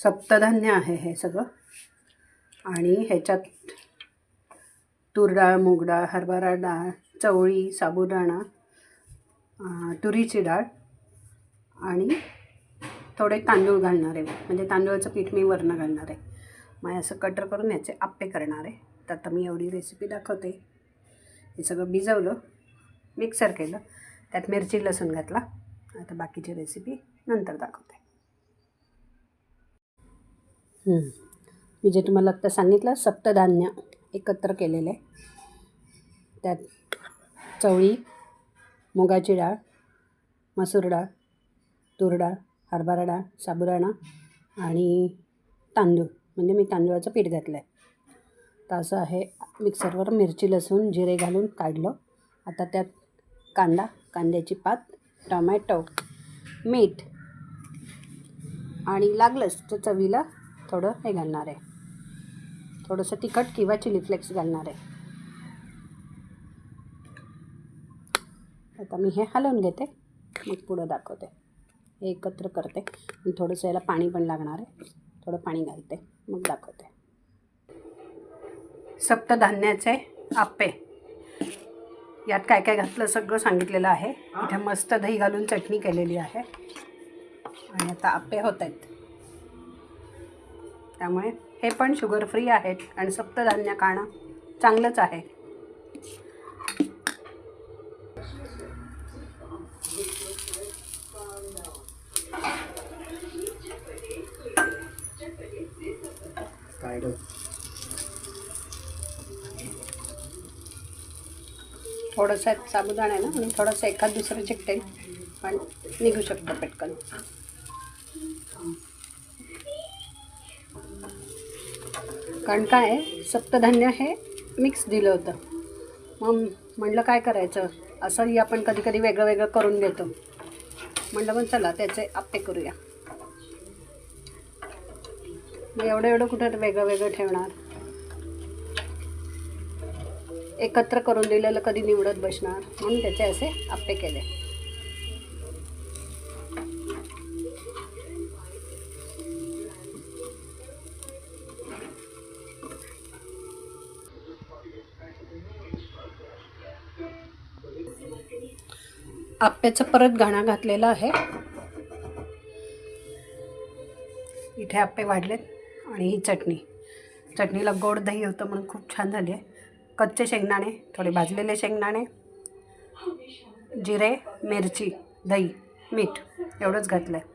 सप्तधान्य आहे हे सगळं. आणि ह्याच्यात तूर डाळ, मूग डाळ, हरभरा डाळ, चवळी, साबुदाणा, तुरीची डाळ आणि थोडे तांदूळ घालणार आहे. म्हणजे तांदूळाचं पीठ मी वरनं घालणार आहे. मग असं कटर करून याचे आप्पे करणार आहे. तर आता मी एवढी रेसिपी दाखवते. हे सगळं भिजवलं, मिक्सर केलं, त्यात मिरची लसूण घातला. आता बाकीची रेसिपी नंतर दाखवते. मी जे तुम्हाला आत्ता सांगितलं सप्तधान्य एकत्र केलेले, त्यात चवळी, मुगाची डाळ, मसूर डाळ, तूर डाळ, हरभरा डाळ, साबुदाणा आणि तांदूळ, म्हणजे मी तांदूळाचं पीठ घातलं आहे. तर असं आहे. मिक्सरवर मिरची लसूण जिरे घालून काढलं. आता त्यात कांदा, कांद्याची पात, टोमॅटो, मीठ आणि लागलंच तर चवीला थोडं हे घालणार आहे, थोडंसं तिखट किंवा चिली फ्लेक्स घालणार आहे. आता मी हे हलवून घेते, मग पुढं दाखवते. हे एकत्र करते आणि थोडंसं याला पाणी पण लागणार आहे. थोडं पाणी घालते, मग दाखवते. सप्तधान्याचे आप्पे, यात काय काय घातलं सगळं सांगितलेलं आहे. इथे मस्त दही घालून चटणी केलेली आहे आणि आता आप्पे होत आहेत. त्यामुळे हे पण शुगर फ्री आहेत आणि सप्तधान्य खाणं चांगलंच आहे. थोडंसं साबुदाणा आहे ना, म्हणून थोडंसं एखाद दुसरं चिकटेल, पण निघू शकतं पटकन. कारण काय आहे, सप्तधान्य हे मिक्स दिलं होतं. मग म्हटलं काय करायचं, असंही आपण कधी कधी वेगळं वेगळं करून घेतो. म्हटलं मग चला त्याचे आप्पे करूया. मग एवढं कुठं वेगळं वेगळं ठेवणार, एकत्र करून दिलेलं कधी निवडत बसणार, म्हणून त्याचे असे आप्पे केले. आप्याचं परत घाणा घातलेला आहे. इथे आप्पे वाढलेत आणि ही चटणीला गोड दही होतं म्हणून खूप छान झाली आहे. कच्चे शेंगदाणे, थोडे भाजलेले शेंगदाणे, जिरे, मिरची, दही, मीठ एवढंच घातलं आहे.